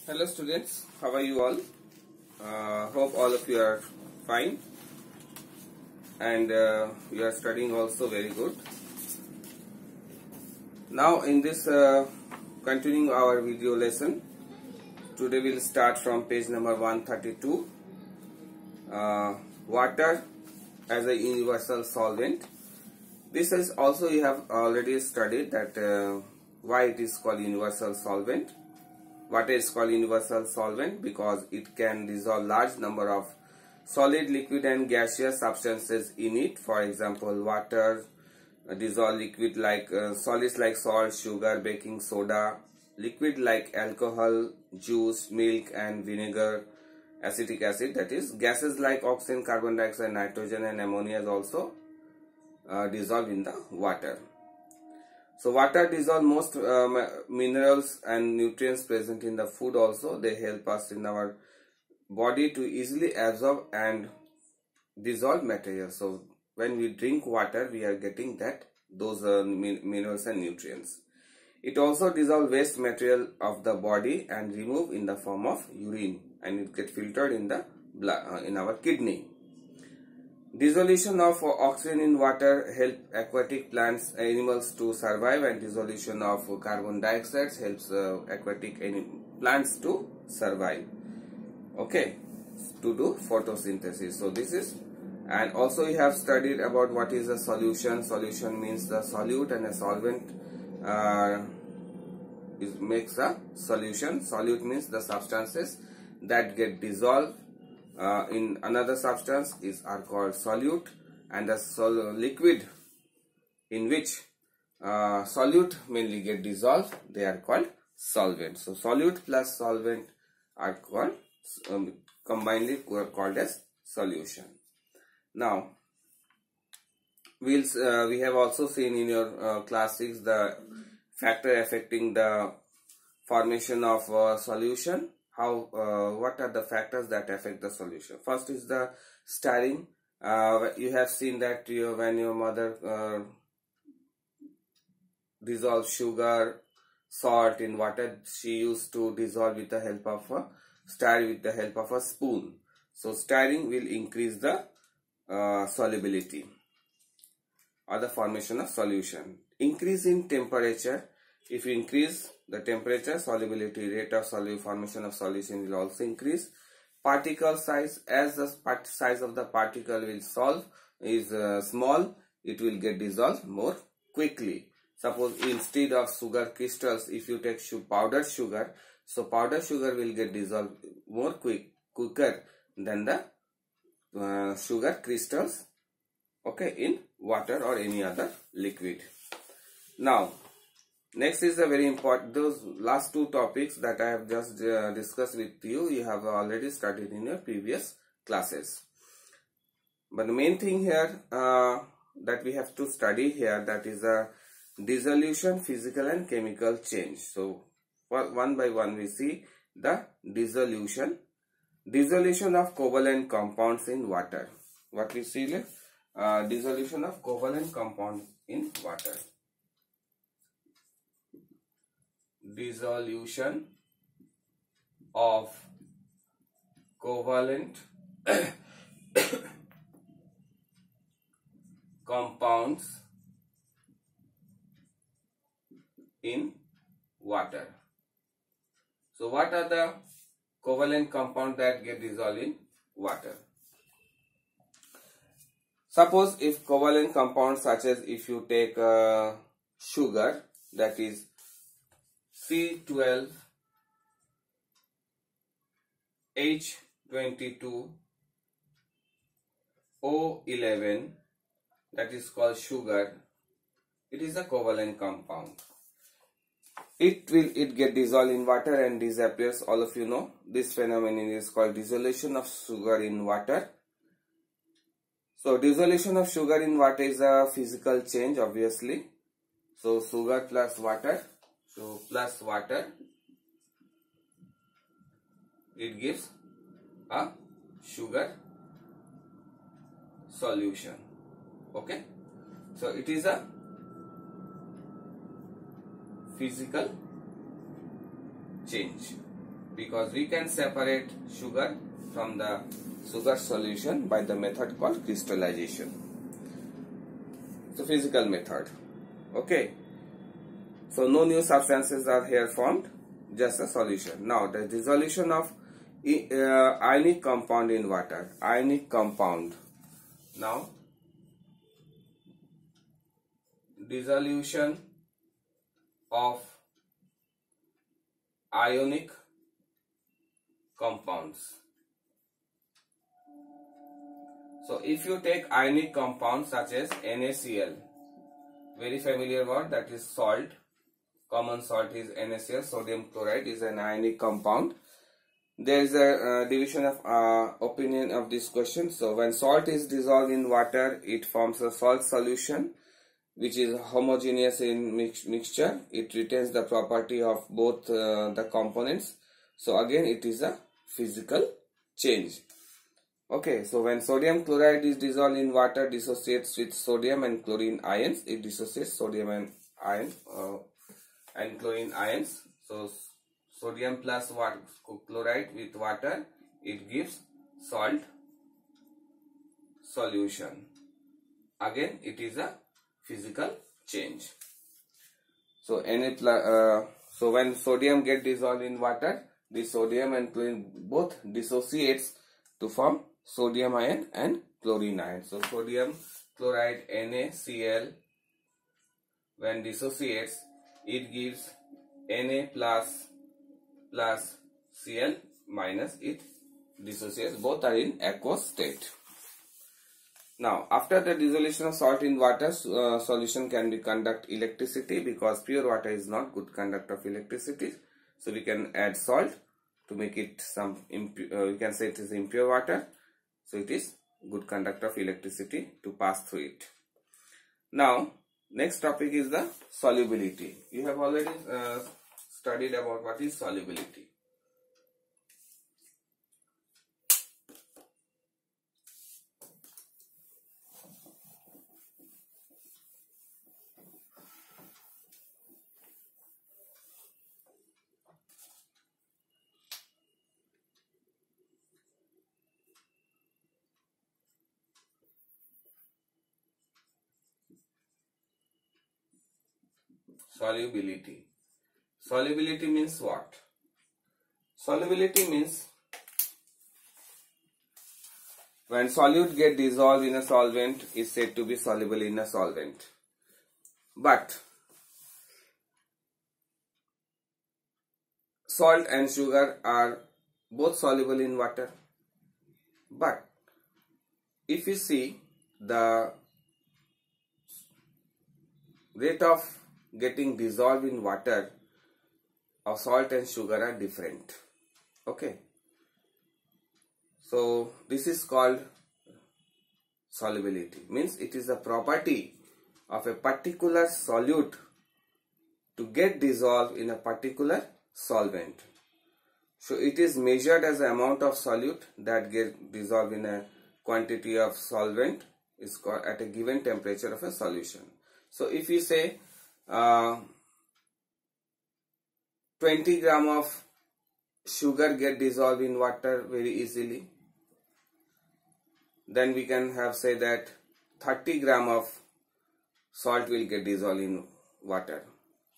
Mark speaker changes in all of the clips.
Speaker 1: Hello students, how are you all? Hope all of you are fine and you are studying also very good. Now in this continuing our video lesson, today we will start from page number 132, water as a universal solvent. This is also you have already studied that why it is called universal solvent. Water is called universal solvent because it can dissolve large number of solid, liquid and gaseous substances in it. For example, water dissolve liquid like solids like salt, sugar, baking soda, liquid like alcohol, juice, milk and vinegar, acetic acid, that is gases like oxygen, carbon dioxide, nitrogen and ammonia is also dissolved in the water. So water dissolve most minerals and nutrients present in the food also. They help us in our body to easily absorb and dissolve material. So when we drink water, we are getting those minerals and nutrients. It also dissolve waste material of the body and remove in the form of urine, and it get filtered in the blood in our kidney. Dissolution of oxygen in water help aquatic plants, animals to survive, and dissolution of carbon dioxide helps aquatic plants to survive. Okay, to do photosynthesis. So this is, and also you have studied about what is a solution. Solution means the solute, and a solvent makes a solution. Solute means the substances that get dissolved in another substance are called solute, and the liquid in which solute mainly get dissolved, they are called solvent. So solute plus solvent are called combinedly called as solution. Now we have also seen in your class 6 the factor affecting the formation of solution. What are the factors that affect the solution? First is the stirring. You have seen that when your mother dissolves sugar, salt in water, she used to dissolve with the help of stir with the help of a spoon. So stirring will increase the solubility or the formation of solution. Increase in temperature. If you increase the temperature, solubility rate of formation of solution will also increase. Particle size, as the size of the particle will small, it will get dissolved more quickly. Suppose instead of sugar crystals, if you take powdered sugar, so powdered sugar will get dissolved more quicker than the sugar crystals, okay, in water or any other liquid. Now next is a very important, those last two topics that I have just discussed with you, you have already studied in your previous classes. But the main thing here that we have to study here, that is a dissolution, physical and chemical change. So one by one we see the dissolution. Dissolution of covalent compounds in water. What we see here? Dissolution of covalent compounds in water. Dissolution of covalent compounds in water. So what are the covalent compounds that get dissolved in water? Suppose if covalent compounds such as, if you take sugar, that is C12H22O11, that is called sugar. It is a covalent compound. It get dissolved in water and disappears. All of you know this phenomenon is called dissolution of sugar in water. So dissolution of sugar in water is a physical change, obviously. So sugar plus water. So plus water, it gives a sugar solution. Okay. So it is a physical change. because we can separate sugar from the sugar solution by the method called crystallization. So physical method. Okay. So no new substances are here formed, just a solution. Now the dissolution of ionic compound in water. Ionic compound. Now dissolution of ionic compounds. So if you take ionic compounds such as NaCl, very familiar word, that is salt. Common salt is NaCl. Sodium chloride is an ionic compound. There is a division of opinion of this question. So when salt is dissolved in water, it forms a salt solution which is homogeneous in mixture. It retains the property of both the components. So again it is a physical change. Okay, so when sodium chloride is dissolved in water, dissociates with sodium and chlorine ions. It dissociates sodium and chlorine ions. So sodium plus chloride with water, it gives salt solution. Again it is a physical change. So so when sodium get dissolved in water, the sodium and chlorine both dissociates to form sodium ion and chlorine ion. So sodium chloride NaCl, when dissociates, it gives Na plus Cl minus, it dissociates. Both are in aqueous state. Now after the dissolution of salt in water, solution can be conduct electricity, because pure water is not good conductor of electricity. So we can add salt to make it some we can say it is impure water. So it is good conductor of electricity to pass through it. Now next topic is the solubility. You have already studied about what is solubility. Solubility. Solubility means what? Solubility means when solute get dissolved in a solvent is said to be soluble in a solvent. But salt and sugar are both soluble in water. But if you see, the rate of getting dissolved in water of salt and sugar are different. Okay. So this is called solubility. Means it is a property of a particular solute to get dissolved in a particular solvent. So it is measured as the amount of solute that gets dissolved in a quantity of solvent is called at a given temperature of a solution. So if you say 20 gram of sugar get dissolved in water very easily, then we can have say that 30 gram of salt will get dissolved in water.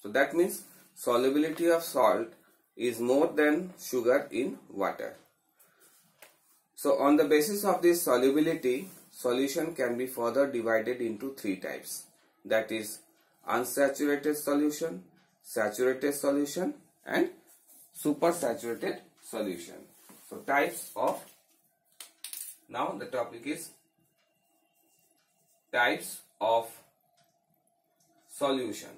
Speaker 1: So that means solubility of salt is more than sugar in water. So on the basis of this solubility, solution can be further divided into three types. That is unsaturated solution, saturated solution and supersaturated solution. So types of, now the topic is types of solution.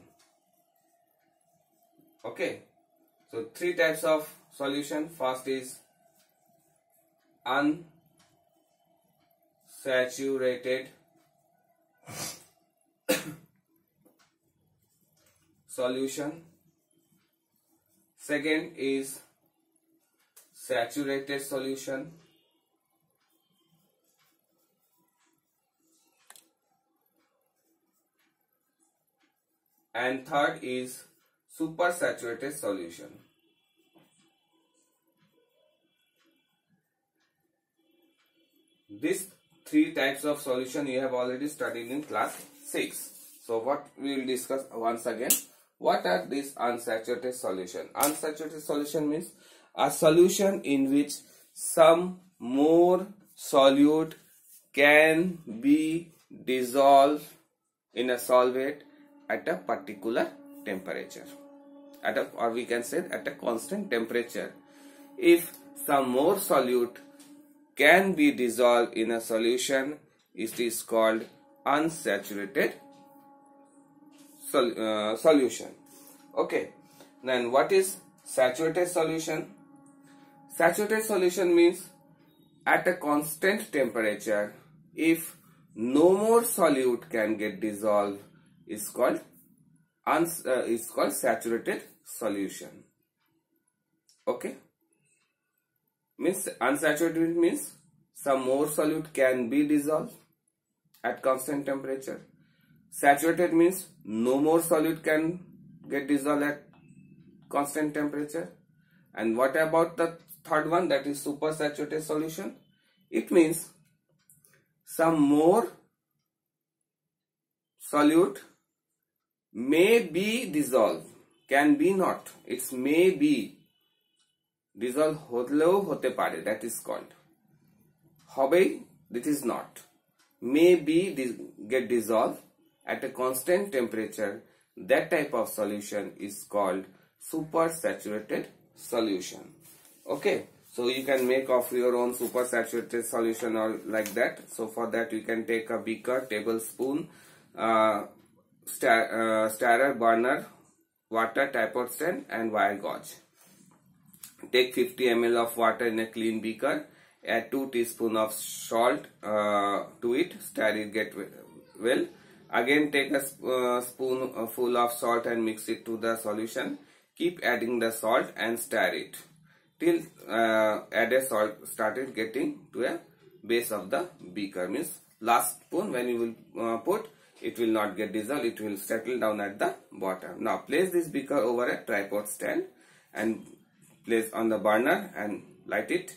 Speaker 1: Okay, so three types of solution. First is unsaturated solution. Second is saturated solution. And third is supersaturated solution. these three types of solution you have already studied in class 6. So what we will discuss once again, what are these unsaturated solution? Unsaturated solution means a solution in which some more solute can be dissolved in a solvent at a particular temperature, or we can say at a constant temperature. If some more solute can be dissolved in a solution, it is called unsaturated solution. Okay, then what is saturated solution? Saturated solution means at a constant temperature, if no more solute can get dissolved, is called saturated solution. Okay, means unsaturated means some more solute can be dissolved at constant temperature. Saturated means no more solute can get dissolved at constant temperature. And what about the third one, that is supersaturated solution? It means some more solute may be dissolved, can be not, it's may be dissolved hotleও হতে পারে, that is called হবেই, this is not, may be get dissolved at a constant temperature. That type of solution is called supersaturated solution. Okay, so you can make of your own supersaturated solution or like that. So for that you can take a beaker, tablespoon, stirrer, burner, water, tripod stand and wire gauge. Take 50 ml of water in a clean beaker, add 2 teaspoons of salt to it, stir it, get well. Again take a spoon full of salt and mix it to the solution. Keep adding the salt and stir it till added salt started getting to a base of the beaker. Means last spoon when you will put, it will not get dissolved, it will settle down at the bottom. Now place this beaker over a tripod stand and place on the burner and light it.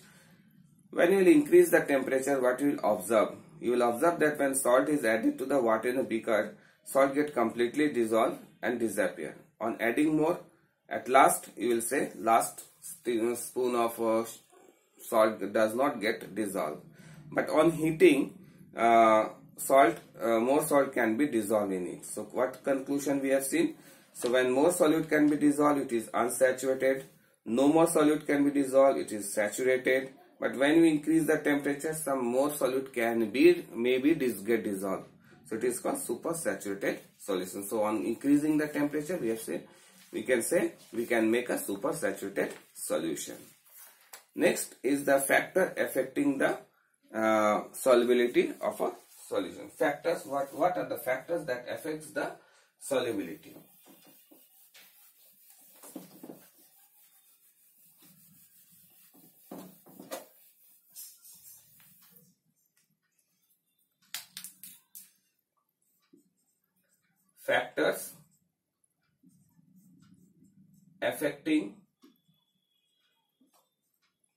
Speaker 1: When you will increase the temperature, what you will observe? You will observe that when salt is added to the water in the beaker, salt get completely dissolved and disappear. On adding more, at last you will say last spoon of salt does not get dissolved. But on heating, more salt can be dissolved in it. So what conclusion we have seen? So when more solute can be dissolved, it is unsaturated. No more solute can be dissolved, it is saturated. But when we increase the temperature, some more solute can be get dissolved. So it is called supersaturated solution. So on increasing the temperature, we can make a supersaturated solution. Next is the factor affecting the solubility of a solution. Factors, what are the factors that affects the solubility? Factors affecting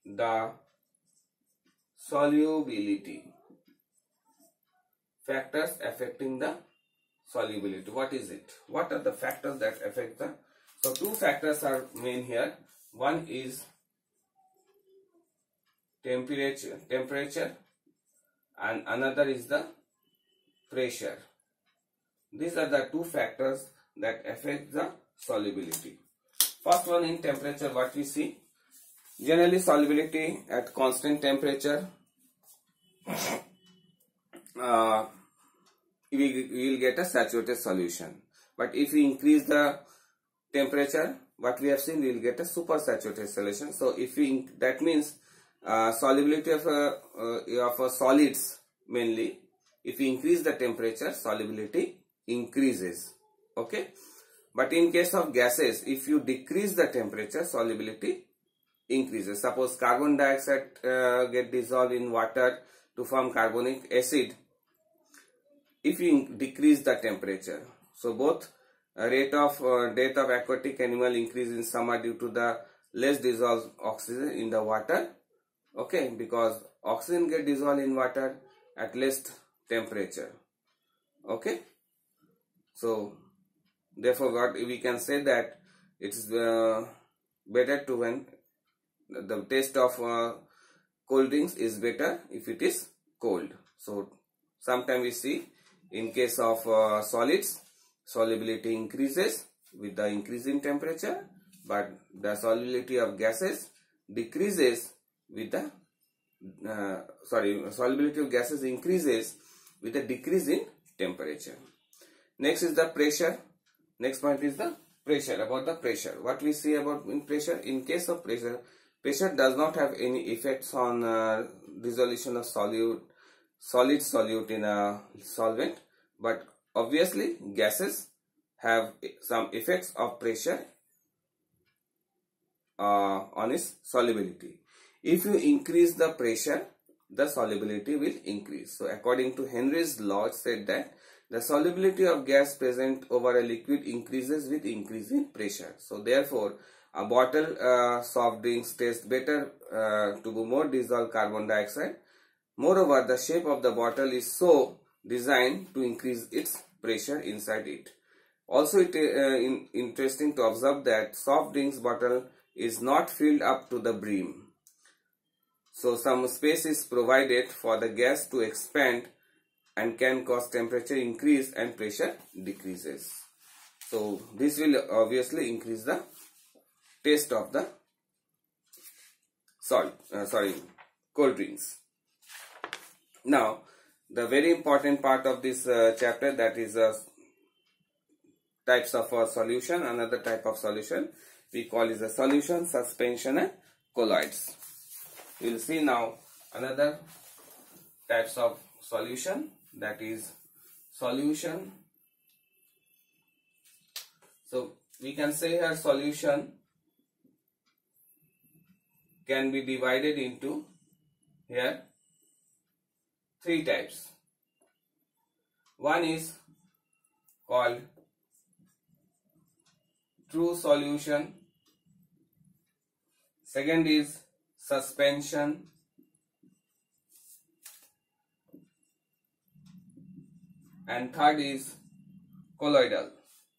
Speaker 1: the solubility. Factors affecting the solubility. What is it? What are the factors that affect the? So two factors are main here. One is temperature, and another is the pressure. These are the two factors that affect the solubility. First one, in temperature, what we see? Generally solubility at constant temperature, we will get a saturated solution. But if we increase the temperature, what we have seen, we will get a supersaturated solution. So if we, that means solubility of solids mainly, if we increase the temperature, solubility increases. Okay, but in case of gases, if you decrease the temperature, solubility increases. Suppose carbon dioxide get dissolved in water to form carbonic acid. If you decrease the temperature, so both rate of death of aquatic animal increase in summer due to the less dissolved oxygen in the water, Okay, because oxygen get dissolved in water at least temperature. Okay, so therefore what we can say that it's better to when the taste of cold drinks is better if it is cold. So sometimes we see in case of solids, solubility increases with the increase in temperature, but the solubility of gases decreases with the solubility of gases increases with a decrease in temperature. Next is the pressure. Next point is the pressure. About the pressure, what we see about in pressure, in case of pressure, pressure does not have any effects on dissolution of solid solute in a solvent, but obviously gases have some effects of pressure on its solubility. If you increase the pressure, the solubility will increase. So according to Henry's law, it said that the solubility of gas present over a liquid increases with increase in pressure. So therefore, a bottle soft drinks taste better to more dissolved carbon dioxide. Moreover, the shape of the bottle is so designed to increase its pressure inside it. Also, it is interesting to observe that soft drinks bottle is not filled up to the brim. So some space is provided for the gas to expand and can cause temperature increase and pressure decreases. So this will obviously increase the taste of the cold drinks. Now the very important part of this chapter, that is types of solution. Another type of solution we call is a solution, suspension and colloids. We will see now another types of solution, that is solution. So we can say here solution can be divided into here three types. One is called true solution, second is suspension, and third is colloidal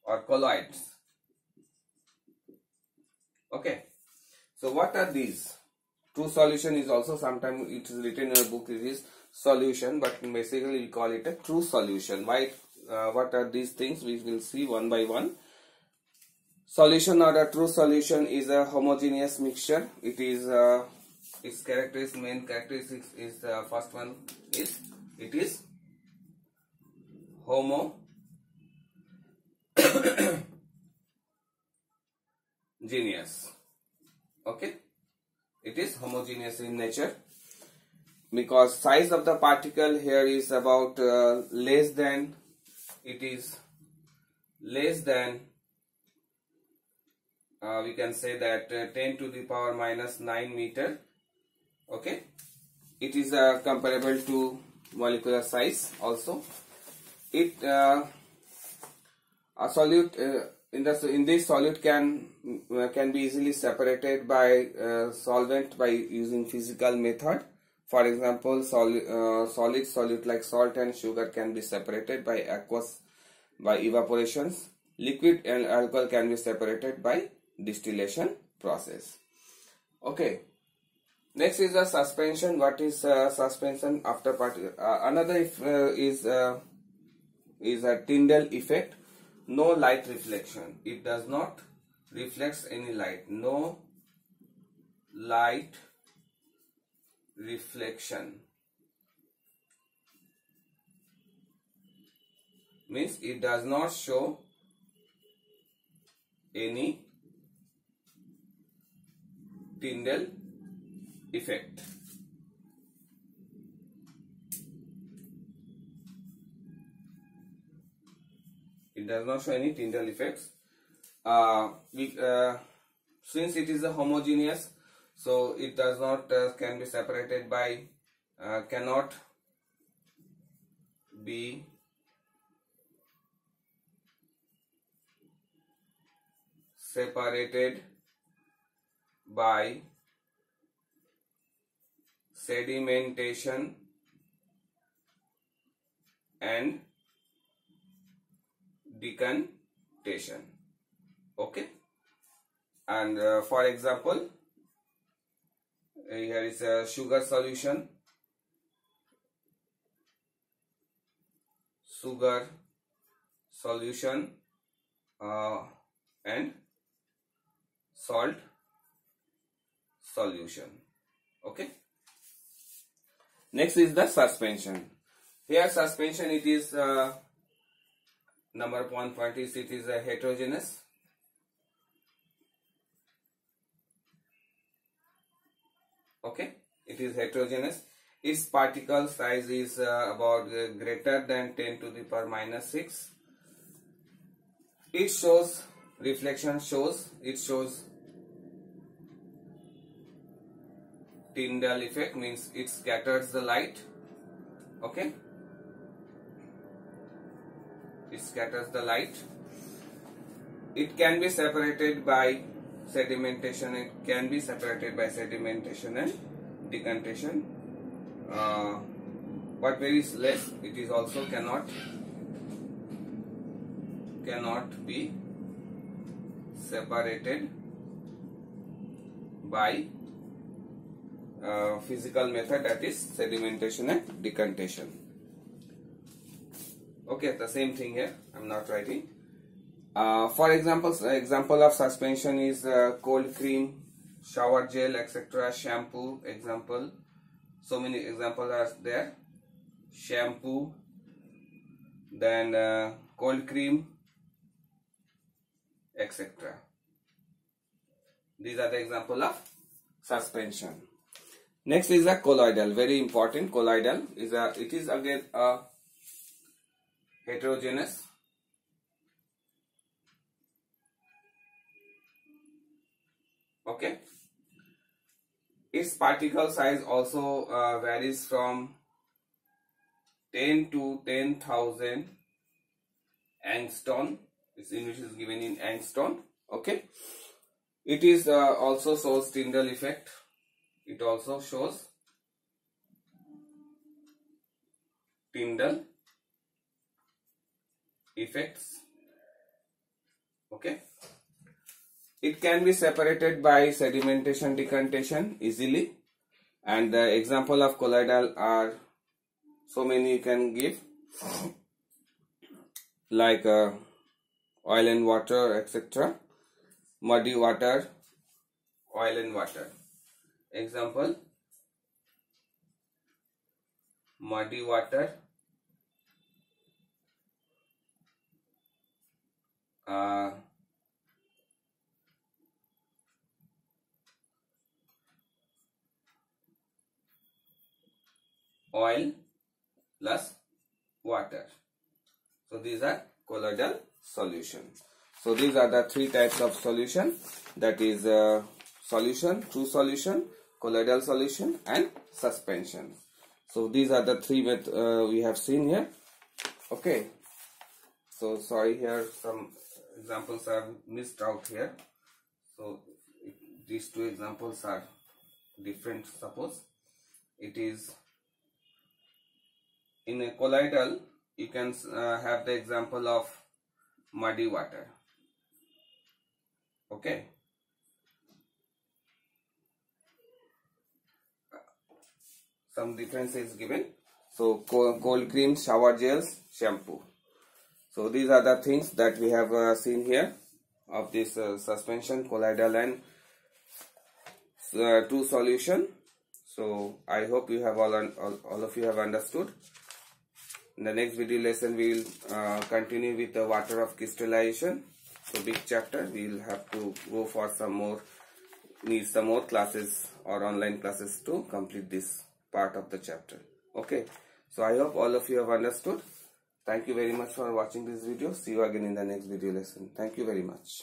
Speaker 1: or colloids. Okay, so what are these? True solution is also sometimes it is written in a book, it is solution, but basically we call it a true solution. Why? What are these things? We will see one by one. Solution or a true solution is a homogeneous mixture. It is its main characteristics is the first one is it is homogeneous. Okay, it is homogeneous in nature because size of the particle here is about less than 10 to the power minus 9 meter. Okay, it is comparable to molecular size. Also, it a solute in this solute can be easily separated by solvent by using physical method. For example, solid solute like salt and sugar can be separated by aqueous by evaporations. Liquid and alcohol can be separated by distillation process. Okay, next is the suspension. What is suspension after particle? Another is a Tyndall effect. No light reflection. It does not reflects any light. No light reflection means it does not show any Tyndall effect. It does not show any Tyndall effects. Since it is a homogeneous, so it does not can be separated by cannot be separated by sedimentation and decantation. Okay, and for example, here is a sugar solution. Sugar solution and salt solution. Okay. Next is the suspension. Here suspension, it is number 1 point is it is a heterogeneous. Okay, it is heterogeneous. Its particle size is about greater than 10 to the power minus 6. It shows reflection shows Tyndall effect, means it scatters the light. Okay, it scatters the light. It can be separated by sedimentation. It can be separated by sedimentation and decantation, but very less. It is also cannot be separated by physical method, that is sedimentation and decantation. Okay, the same thing here. I'm not writing. For example of suspension is cold cream, shower gel, etc., shampoo. Example, so many examples are there. Shampoo, then cold cream, etc. These are the example of suspension. Next is a colloidal. Very important. Colloidal is it is again a heterogeneous. Okay, its particle size also varies from 10 to 10,000 angstrom. Its unit is given in angstrom. Okay, it is also shows Tyndall effect. It also shows Tyndall effects. Okay, it can be separated by sedimentation, decantation easily, and the example of colloidal are so many you can give, like oil and water, etc., muddy water, oil and water. Example, muddy water, oil plus water. So these are colloidal solution. So these are the three types of solution, that is solution, true solution, colloidal solution and suspension. So these are the three we have seen here. Okay, so sorry, here some examples are missed out here. So these two examples are different. Suppose it is in a colloidal, you can have the example of muddy water. Okay, some difference is given. So cold cream, shower gels, shampoo. So these are the things that we have seen here of this suspension, colloidal and true solution. So I hope you have all of you have understood. In the next video lesson, we will continue with the water of crystallization. So big chapter. We will have to go for some more, need some more classes or online classes to complete this part of the chapter. Okay. So I hope all of you have understood. Thank you very much for watching this video. See you again in the next video lesson. Thank you very much.